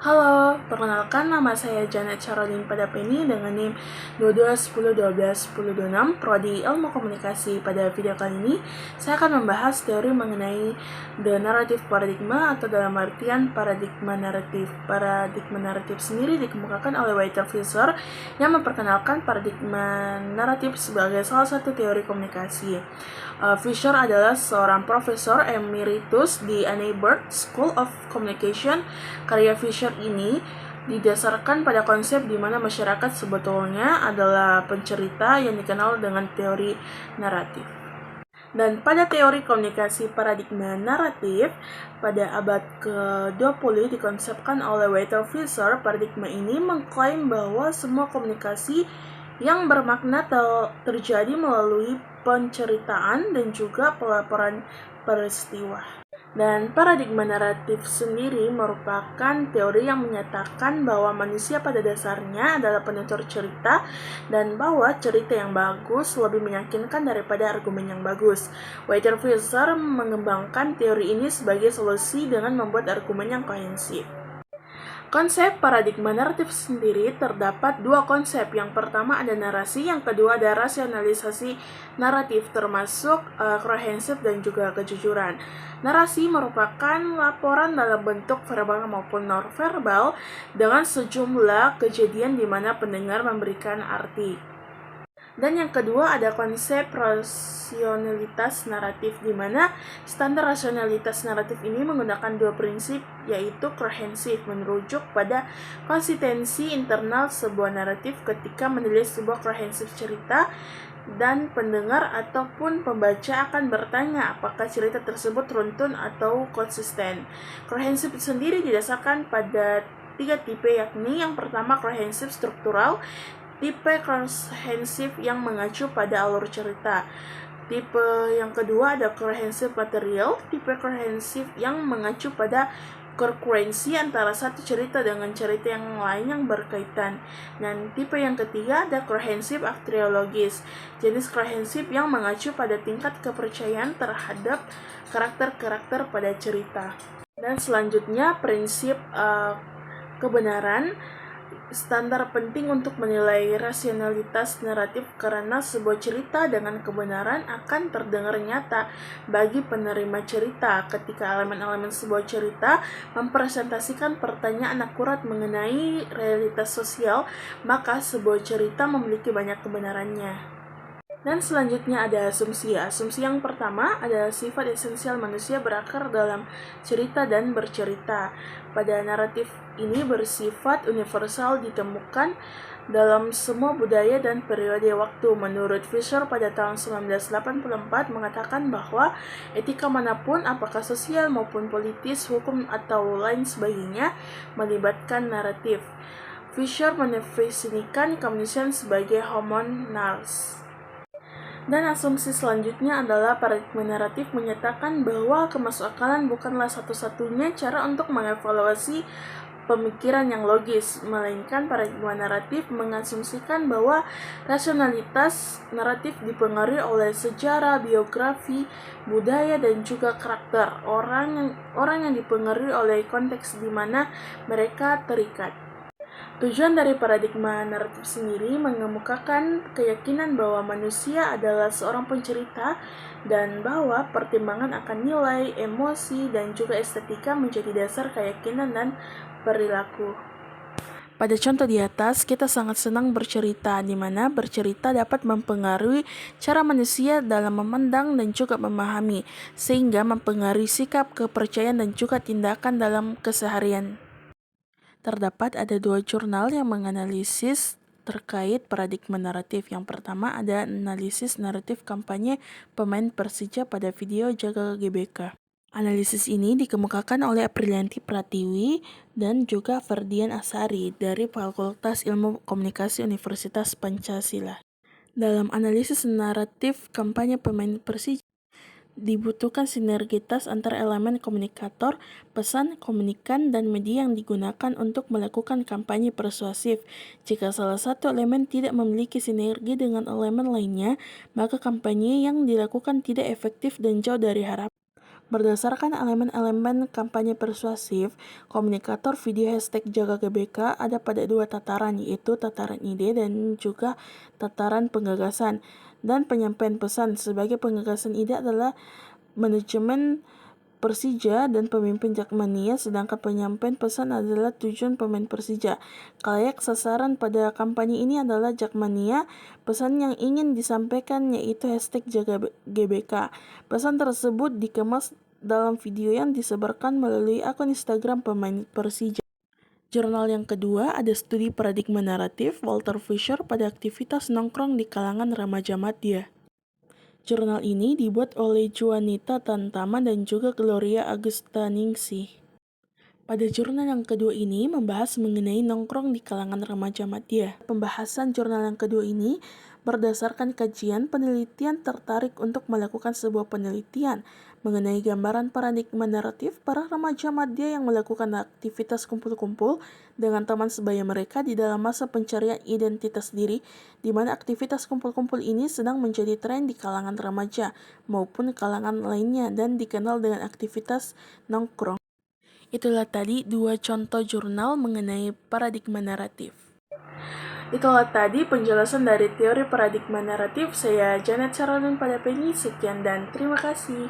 Halo, perkenalkan nama saya Janet Caroline Padapeni dengan NIM 2210121026 Prodi Ilmu Komunikasi. Pada video kali ini, saya akan membahas teori mengenai the narrative paradigma atau dalam artian paradigma naratif. Paradigma naratif sendiri dikemukakan oleh Walter Fisher yang memperkenalkan paradigma naratif sebagai salah satu teori komunikasi. Fisher adalah seorang profesor emeritus di Annie Burt School of Communication. Karya Fisher ini didasarkan pada konsep di mana masyarakat sebetulnya adalah pencerita yang dikenal dengan teori naratif. Dan pada teori komunikasi paradigma naratif, pada abad ke-20 dikonsepkan oleh Walter Fisher. Paradigma ini mengklaim bahwa semua komunikasi yang bermakna terjadi melalui penceritaan dan juga pelaporan peristiwa. Dan paradigma naratif sendiri merupakan teori yang menyatakan bahwa manusia pada dasarnya adalah penutur cerita dan bahwa cerita yang bagus lebih meyakinkan daripada argumen yang bagus. Walter Fisher mengembangkan teori ini sebagai solusi dengan membuat argumen yang kohensif. Konsep paradigma naratif sendiri terdapat dua konsep. Yang pertama ada narasi, yang kedua ada rasionalisasi naratif termasuk komprehensif dan juga kejujuran. Narasi merupakan laporan dalam bentuk verbal maupun non-verbal dengan sejumlah kejadian di mana pendengar memberikan arti. Dan yang kedua ada konsep rasionalitas naratif, di mana standar rasionalitas naratif ini menggunakan dua prinsip, yaitu komprehensif, merujuk pada konsistensi internal sebuah naratif ketika menulis sebuah komprehensif cerita, dan pendengar ataupun pembaca akan bertanya apakah cerita tersebut runtun atau konsisten. Komprehensif sendiri didasarkan pada tiga tipe, yakni yang pertama komprehensif struktural, tipe komprehensif yang mengacu pada alur cerita. Tipe yang kedua ada komprehensif material, tipe komprehensif yang mengacu pada konkurensi antara satu cerita dengan cerita yang lain yang berkaitan. Dan tipe yang ketiga ada komprehensif aktriologis, jenis komprehensif yang mengacu pada tingkat kepercayaan terhadap karakter-karakter pada cerita. Dan selanjutnya prinsip kebenaran. Standar penting untuk menilai rasionalitas naratif karena sebuah cerita dengan kebenaran akan terdengar nyata bagi penerima cerita. Ketika elemen-elemen sebuah cerita mempresentasikan pertanyaan akurat mengenai realitas sosial, maka sebuah cerita memiliki banyak kebenarannya. Dan selanjutnya ada asumsi. Asumsi yang pertama adalah sifat esensial manusia berakar dalam cerita dan bercerita. Pada naratif ini bersifat universal, ditemukan dalam semua budaya dan periode waktu. Menurut Fisher pada tahun 1984 mengatakan bahwa etika manapun, apakah sosial maupun politis, hukum atau lain sebagainya, melibatkan naratif. Fisher mendefinisikan kemanusiaan sebagai homo nars. Dan asumsi selanjutnya adalah paradigma naratif menyatakan bahwa kemasukakalan bukanlah satu-satunya cara untuk mengevaluasi pemikiran yang logis, melainkan paradigma naratif mengasumsikan bahwa rasionalitas naratif dipengaruhi oleh sejarah, biografi, budaya, dan juga karakter orang yang dipengaruhi oleh konteks di mana mereka terikat. Tujuan dari paradigma naratif sendiri mengemukakan keyakinan bahwa manusia adalah seorang pencerita dan bahwa pertimbangan akan nilai, emosi, dan juga estetika menjadi dasar keyakinan dan perilaku. Pada contoh di atas, kita sangat senang bercerita, di mana bercerita dapat mempengaruhi cara manusia dalam memandang dan juga memahami, sehingga mempengaruhi sikap, kepercayaan, dan juga tindakan dalam keseharian. Terdapat ada dua jurnal yang menganalisis terkait paradigma naratif. Yang pertama ada analisis naratif kampanye pemain Persija pada video Jaga GBK. Analisis ini dikemukakan oleh Aprilianti Pratiwi dan juga Ferdian Asari dari Fakultas Ilmu Komunikasi Universitas Pancasila. Dalam analisis naratif kampanye pemain Persija, dibutuhkan sinergitas antara elemen komunikator, pesan, komunikan, dan media yang digunakan untuk melakukan kampanye persuasif. Jika salah satu elemen tidak memiliki sinergi dengan elemen lainnya, maka kampanye yang dilakukan tidak efektif dan jauh dari harapan. Berdasarkan elemen-elemen kampanye persuasif, komunikator video hashtag Jaga GBK ada pada dua tataran, yaitu tataran ide dan juga tataran penggagasan. Dan penyampaian pesan sebagai penggagasan ide adalah manajemen Persija dan pemimpin Jakmania, sedangkan penyampaian pesan adalah tujuan pemain Persija. Kalayak sasaran pada kampanye ini adalah Jakmania. Pesan yang ingin disampaikan yaitu hashtag Jaga GBK. Pesan tersebut dikemas dalam video yang disebarkan melalui akun Instagram pemain Persija. Jurnal yang kedua ada studi paradigma naratif Walter Fisher pada aktivitas nongkrong di kalangan remaja madya. Jurnal ini dibuat oleh Juanita Tantama dan juga Gloria Agustaningsih. Pada jurnal yang kedua ini membahas mengenai nongkrong di kalangan remaja madya. Pembahasan jurnal yang kedua ini berdasarkan kajian penelitian tertarik untuk melakukan sebuah penelitian mengenai gambaran paradigma naratif para remaja madya yang melakukan aktivitas kumpul-kumpul dengan teman sebaya mereka di dalam masa pencarian identitas diri, di mana aktivitas kumpul-kumpul ini sedang menjadi tren di kalangan remaja maupun kalangan lainnya dan dikenal dengan aktivitas nongkrong. Itulah tadi dua contoh jurnal mengenai paradigma naratif. Itulah tadi penjelasan dari teori paradigma naratif. Saya Janet Sarolin pada Penny. Sekian dan terima kasih.